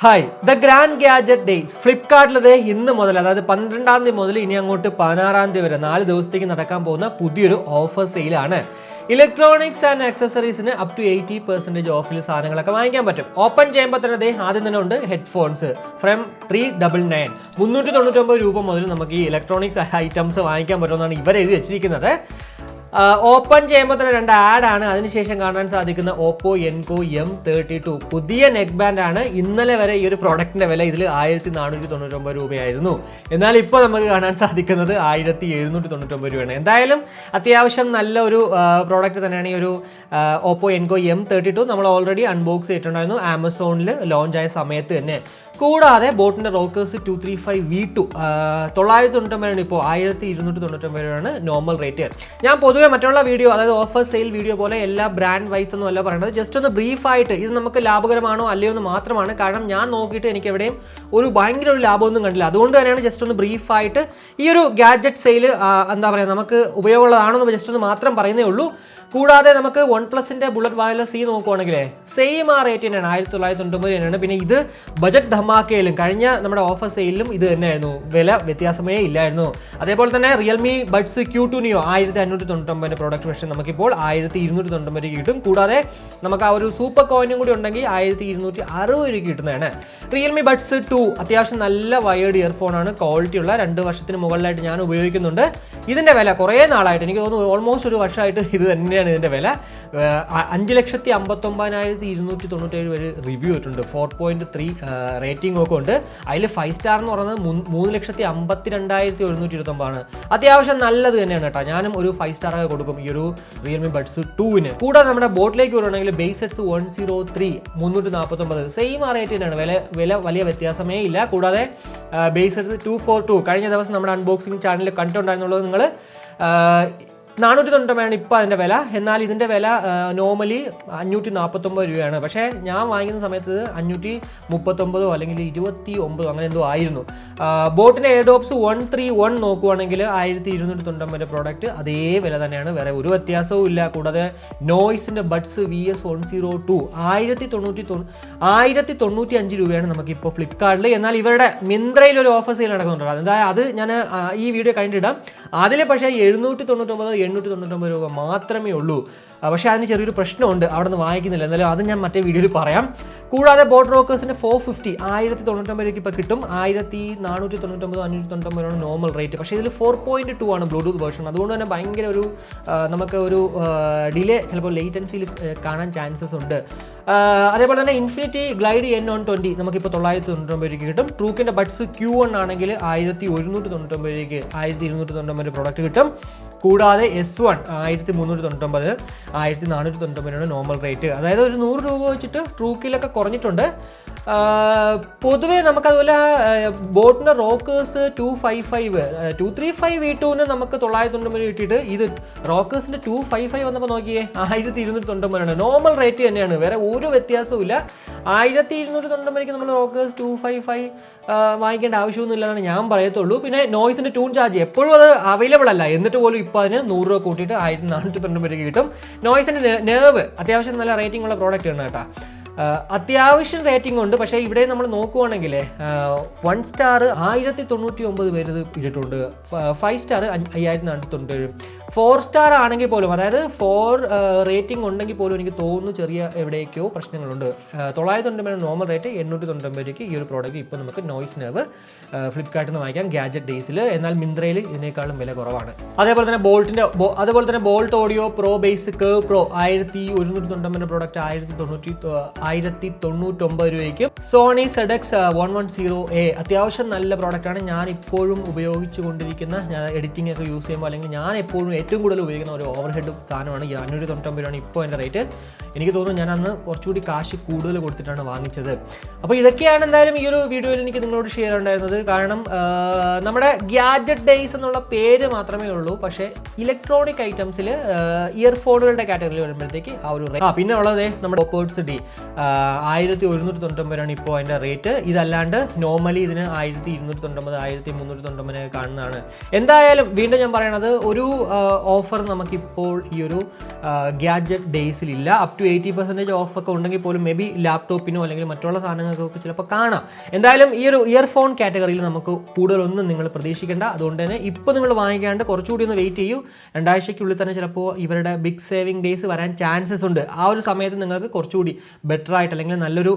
Hi the grand gadget days ഫ്ലിപ്കാർട്ടിലത് ഇന്ന് മുതൽ അതായത് 12-ാം തീയതി മുതൽ ഇനി അങ്ങോട്ട് 16-ാം തീയതി വരെ 4 ദിവസത്തേക്ക് നടക്കാൻ പോകുന്ന പുതിയൊരു ഓഫർ സെയിലാണ്. ഇലക്ട്രോണിക്സ് ആൻഡ് ആക്സസറീസിന് അപ് ടു 80% ഓഫിൽ സാധനങ്ങളൊക്കെ വാങ്ങിക്കാൻ പറ്റും. ഓപ്പൺ ചെയ്യുമ്പോൾ തന്നെ ആദ്യം തന്നെ ഉണ്ട് ഹെഡ്ഫോൺസ് ഫ്രം 399 399 രൂപ മുതൽ നമുക്ക് ഈ ഇലക്ട്രോണിക്സ് ഐറ്റംസ് വാങ്ങിക്കാൻ പറ്റുമെന്നാണ് ഇവർ എഴുതി വെച്ചിരിക്കുന്നത്. ഓപ്പൺ ചെയ്യുമ്പോൾ തന്നെ 2 ആഡാണ്. അതിനുശേഷം കാണാൻ സാധിക്കുന്ന ഓപ്പോ എൻകോ M32 പുതിയ നെക്ക് ബാൻഡ് ആണ്. ഇന്നലെ വരെ ഈ ഒരു പ്രോഡക്റ്റിന്റെ വില ഇതിൽ 1499 രൂപയായിരുന്നു. എന്നാൽ ഇപ്പോൾ നമുക്ക് കാണാൻ സാധിക്കുന്നത് 1799 രൂപയാണ്. എന്തായാലും അത്യാവശ്യം നല്ല ഒരു പ്രോഡക്റ്റ് തന്നെയാണ് ഈ ഒരു ഓപ്പോ എൻകോ M32. നമ്മൾ ഓൾറെഡി അൺബോക്സ് ചെയ്തിട്ടുണ്ടായിരുന്നു ആമസോണിൽ ലോഞ്ച് ആയ സമയത്ത് തന്നെ. കൂടാതെ ബോട്ടിന്റെ റോക്കേഴ്സ് 235 V2 999 ഇപ്പോൾ 1299 നോർമൽ റേറ്റ്. ഞാൻ പൊതുവെ മറ്റുള്ള വീഡിയോ അതായത് ഓഫർ സെയിൽ വീഡിയോ പോലെ എല്ലാ ബ്രാൻഡ് വൈസ് ഒന്നും അല്ല പറയുന്നത്. ജസ്റ്റ് ഒന്ന് ബ്രീഫായിട്ട് ഇത് നമുക്ക് ലാഭകരമാണോ അല്ലയോ എന്ന് മാത്രമാണ്. കാരണം ഞാൻ നോക്കിയിട്ട് എനിക്ക് എവിടെയും ഒരു ഭയങ്കര ഒരു ലാഭമൊന്നും കണ്ടില്ല. അതുകൊണ്ട് തന്നെയാണ് ജസ്റ്റ് ഒന്ന് ബ്രീഫായിട്ട് ഈ ഒരു ഗാഡ്ജറ്റ് സെയിൽ എന്താ പറയുക നമുക്ക് ഉപയോഗമുള്ളതാണെന്ന് ജസ്റ്റ് ഒന്ന് മാത്രം പറയുന്നേ ഉള്ളൂ. കൂടാതെ നമുക്ക് OnePlusന്റെ ബുള്ളറ്റ് വയർലെസ് C നോക്കുവാണെങ്കിൽ സെയിം ആ റേറ്റ് തന്നെയാണ് 1999 തന്നെയാണ്. പിന്നെ ഇത് ബജറ്റ് ധമാക്കയിലും കഴിഞ്ഞ നമ്മുടെ ഓഫർ സെയിലും ഇത് തന്നെയായിരുന്നു, വില വ്യത്യാസമേ ഇല്ലായിരുന്നു. അതേപോലെ തന്നെ Realme buds Q2 Neo 1599 product പക്ഷേ നമുക്കിപ്പോൾ 1299 കിട്ടും. കൂടാതെ നമുക്ക് ആ ഒരു സൂപ്പർ കോയിനും കൂടി ഉണ്ടെങ്കിൽ 1260 കിട്ടുന്നതാണ്. റിയൽമി ബഡ്സ് 2 അത്യാവശ്യം നല്ല വയേർഡ് ഇയർഫോൺ ആണ്, ക്വാളിറ്റി ഉള്ള 2 വർഷത്തിന് മുകളിലായിട്ട് ഞാൻ ഉപയോഗിക്കുന്നുണ്ട്. ഇതിന്റെ വില കുറേ നാളായിട്ട് എനിക്ക് തോന്നുന്നു ഓൾമോസ്റ്റ് ഒരു വർഷമായിട്ട് ഇത് തന്നെയാണ് ഇതിന്റെ വില. 5,59,297 വരെ റിവ്യൂ ആയിട്ടുണ്ട്. 4.3 റേറ്റിംഗ് ഒക്കെ ഉണ്ട്. അതിൽ 5 സ്റ്റാർ എന്ന് പറയുന്നത് 3,52,129 ആണ്. അത്യാവശ്യം നല്ലത് തന്നെയാണ് കേട്ടോ. ഞാനും ഒരു 5 സ്റ്റാർ ഒക്കെ കൊടുക്കും ഈ ഒരു റിയൽമി ബഡ്സ് 2-ന്. കൂടാതെ നമ്മുടെ ബോട്ടിലേക്ക് വരുവാണെങ്കിൽ ബേസ് സെറ്റ്സ് 103 349 സെയിം ആ റേറ്റ് തന്നെയാണ്. വില വലിയ വ്യത്യാസമേ ഇല്ല. കൂടാതെ ബേസ് സെറ്റ്സ് 242 കഴിഞ്ഞ ദിവസം നമ്മുടെ അൺബോക്സിംഗ് ചാനലിൽ കണ്ടിട്ടുണ്ടായിരുന്നുള്ളത് നിങ്ങൾ 499 ഇപ്പോൾ അതിൻ്റെ വില. എന്നാൽ ഇതിൻ്റെ വില നോർമലി 549 രൂപയാണ്. പക്ഷേ ഞാൻ വാങ്ങിക്കുന്ന സമയത്ത് 539 അല്ലെങ്കിൽ 29 അങ്ങനെ എന്തോ ആയിരുന്നു. ബോട്ടിൻ്റെ എയർഡോപ്സ് 131 നോക്കുവാണെങ്കിൽ 1299 പ്രോഡക്റ്റ് അതേ വില തന്നെയാണ്, വേറെ ഒരു വ്യത്യാസവും ഇല്ല. കൂടാതെ നോയ്സിൻ്റെ ബഡ്സ് VS102 1095 രൂപയാണ് നമുക്കിപ്പോൾ ഫ്ലിപ്കാർട്ടിൽ. എന്നാൽ ഇവരുടെ മിന്ത്രയിൽ ഒരു ഓഫർ സെയിൽ നടക്കുന്നുണ്ട്. അതായത് അത് ഞാൻ ഈ വീഡിയോ കഴിഞ്ഞിടാം. അതിൽ പക്ഷേ 799 രൂപ മാത്രമേ ഉള്ളൂ. പക്ഷേ അതിന് ചെറിയൊരു പ്രശ്നമുണ്ട്, അവിടെ നിന്ന് വാങ്ങിക്കുന്നില്ല. എന്നാലും അത് ഞാൻ മറ്റേ വീഡിയോയിൽ പറയാം. കൂടാതെ ബോട്ട് റോക്കേഴ്സിൻ്റെ 450 1099 രൂപയ്ക്ക് ഇപ്പോൾ കിട്ടും. 1499 599 നോർമൽ റേറ്റ്. പക്ഷേ ഇതിൽ 4.2 ആണ് ബ്ലൂടൂത്ത് വേർഷൻ. അതുകൊണ്ട് തന്നെ ഭയങ്കര ഒരു നമുക്ക് ഒരു ഡിലേ ചിലപ്പോൾ ലേറ്റൻസിയിൽ കാണാൻ ചാൻസസ് ഉണ്ട്. അതേപോലെ തന്നെ ഇൻഫിനിറ്റി ഗ്ലൈഡ് N120 നമുക്കിപ്പോൾ 999 രൂപയ്ക്ക് കിട്ടും. ട്രൂക്കിൻ്റെ ബഡ്സ് Q1 ആണെങ്കിൽ 1199 രൂപയ്ക്ക് 1299 പ്രോഡക്റ്റ് കിട്ടും. കൂടാതെ S1 1399 1499 നോർമൽ റേറ്റ്. അതായത് ഒരു 100 രൂപ വെച്ചിട്ട് ട്രൂക്കിലൊക്കെ കുറഞ്ഞിട്ടുണ്ട്. പൊതുവേ നമുക്കതുപോലെ ബോട്ടിൻ്റെ റോക്കേഴ്സ് 235 V2-ന് നമുക്ക് 999 കിട്ടിയിട്ട് ഇത് റോക്കേഴ്സിൻ്റെ 255 വന്നപ്പോൾ നോക്കിയേ 1299 നോർമൽ റേറ്റ് തന്നെയാണ്, വേറെ ഒരു വ്യത്യാസവും ഇല്ല. 1299 നമ്മൾ റോക്കേഴ്സ് 255 വാങ്ങിക്കേണ്ട ആവശ്യമൊന്നും ഇല്ലെന്നാണ് ഞാൻ പറയത്തുള്ളൂ. പിന്നെ നോയ്സിൻ്റെ ട്യൂൺ ചാർജ് എപ്പോഴും അത് അവൈലബിൾ അല്ല, എന്നിട്ട് പോലും ഇപ്പോൾ അതിന് 100 രൂപ കൂട്ടിയിട്ട് 1499 കിട്ടും. നോയ്സിൻ്റെ നെർവ് അത്യാവശ്യം നല്ല റേറ്റിംഗ് ഉള്ള പ്രോഡക്റ്റ് ആണ് കേട്ടോ. അത്യാവശ്യം റേറ്റിംഗ് ഉണ്ട്. പക്ഷേ ഇവിടെ നമ്മൾ നോക്കുവാണെങ്കിൽ 1 സ്റ്റാർ 1099 പേര് ഇത് ഇട്ടിട്ടുണ്ട്. 5 സ്റ്റാർ 5497. 4 സ്റ്റാർ ആണെങ്കിൽ പോലും, അതായത് 4 റേറ്റിംഗ് ഉണ്ടെങ്കിൽ പോലും എനിക്ക് തോന്നുന്നു ചെറിയ എവിടേക്കോ പ്രശ്നങ്ങളുണ്ട്. 999 നോർമൽ റേറ്റ് 899 ഈ ഒരു പ്രോഡക്റ്റ് ഇപ്പോൾ നമുക്ക് നോയ്സ് നെർവ് ഫ്ലിപ്കാർട്ടിൽ നിന്ന് വാങ്ങിക്കാം ഗാഡ്ജറ്റ് ഡേയ്സിൽ. എന്നാൽ മിന്ത്രയിൽ ഇതിനേക്കാളും വില കുറവാണ്. അതേപോലെ തന്നെ Boult audio pro bass curve pro 1199 product 1099 രൂപയ്ക്ക്. സോണി ZX 110A അത്യാവശ്യം നല്ല പ്രോഡക്റ്റാണ്. ഞാൻ ഇപ്പോഴും ഉപയോഗിച്ചു കൊണ്ടിരിക്കുന്ന, ഞാൻ എഡിറ്റിംഗ് ഒക്കെ യൂസ് ചെയ്യുമ്പോൾ അല്ലെങ്കിൽ ഞാൻ എപ്പോഴും ഏറ്റവും കൂടുതൽ ഉപയോഗിക്കുന്ന ഒരു ഓവർ ഹെഡ് സാധനമാണ്. 599 രൂപയാണ് ഇപ്പോൾ എൻ്റെ റേറ്റ്. എനിക്ക് തോന്നുന്നു ഞാൻ അന്ന് കുറച്ചുകൂടി കാശ് കൂടുതൽ കൊടുത്തിട്ടാണ് വാങ്ങിച്ചത്. അപ്പോൾ ഇതൊക്കെയാണ് എന്തായാലും ഈ ഒരു വീഡിയോയിൽ എനിക്ക് നിങ്ങളോട് ഷെയർ ഉണ്ടായിരുന്നത്. കാരണം നമ്മുടെ ഗാഡ്ജറ്റ് ഡേയ്സ് എന്നുള്ള പേര് മാത്രമേ ഉള്ളൂ, പക്ഷേ ഇലക്ട്രോണിക് ഐറ്റംസിൽ ഇയർഫോണുകളുടെ കാറ്റഗറിയിൽ വരുമ്പോഴത്തേക്ക് ആ ഒരു പിന്നെ ഉള്ളത് നമ്മുടെ ഓപ്പോർട്സ് D 1199 ഇപ്പോൾ അതിൻ്റെ റേറ്റ്. ഇതല്ലാണ്ട് നോർമലി ഇതിന് 1299 1399 കാണുന്നതാണ്. എന്തായാലും വീണ്ടും ഞാൻ പറയണത് ഒരു ഓഫർ നമുക്കിപ്പോൾ ഈ ഒരു ഗാഡ്ജറ്റ് ഡേയ്സിലില്ല. അപ് ടു 80% ഓഫൊക്കെ ഉണ്ടെങ്കിൽ പോലും മേ ബി ലാപ്ടോപ്പിനോ അല്ലെങ്കിൽ മറ്റുള്ള സാധനങ്ങൾക്കൊക്കെ ചിലപ്പോൾ കാണാം. എന്തായാലും ഈ ഒരു ഇയർഫോൺ കാറ്റഗറിയിൽ നമുക്ക് കൂടുതലൊന്നും നിങ്ങൾ പ്രതീക്ഷിക്കേണ്ട. അതുകൊണ്ട് തന്നെ ഇപ്പോൾ നിങ്ങൾ വാങ്ങിക്കാണ്ട് കുറച്ചുകൂടി ഒന്ന് വെയിറ്റ് ചെയ്യൂ. 2 ആഴ്ചയ്ക്കുള്ളിൽ തന്നെ ചിലപ്പോൾ ഇവരുടെ ബിഗ് സേവിങ് ഡേയ്സ് വരാൻ ചാൻസസ് ഉണ്ട്. ആ ഒരു സമയത്ത് നിങ്ങൾക്ക് കുറച്ചുകൂടി ബെറ്റർ ആയിട്ട് അല്ലെങ്കിൽ നല്ലൊരു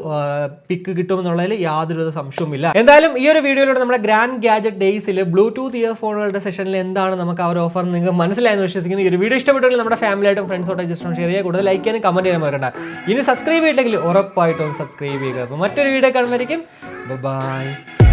പിക്ക് കിട്ടുമെന്നുള്ളതിൽ യാതൊരു സംശയവുമില്ല. എന്തായാലും ഈ ഒരു വീഡിയോയിലൂടെ നമ്മുടെ ഗ്രാൻഡ് ഗാഡ്ജറ്റ് ഡേയ്സിൽ ബ്ലൂടൂത്ത് ഇയർഫോണുകളുടെ സെഷനിൽ എന്താണ് നമുക്ക് ആ ഒരു ഓഫർ നിങ്ങൾക്ക് മനസ്സിലായെന്ന് വിശ്വസിക്കുന്നു. ഈ ഒരു വീഡിയോ ഇഷ്ടപ്പെട്ടുണ്ടെങ്കിൽ നമ്മുടെ ഫാമിലിയായിട്ടും ഫ്രണ്ട്സോട്ടും ജസ്റ്റ് ഷെയർ ചെയ്യുക. കൂടുതൽ ലൈക്ക് ചെയ്യാനും കമൻറ്റ് ചെയ്യാനും മറക്കണ്ട. ഇനി സബ്സ്ക്രൈബ് ചെയ്തില്ലെങ്കിൽ ഉറപ്പായിട്ടും സബ്സ്ക്രൈബ് ചെയ്യുക. അപ്പോൾ മറ്റൊരു വീഡിയോ കാണുന്നതായിരിക്കും. ബൈ.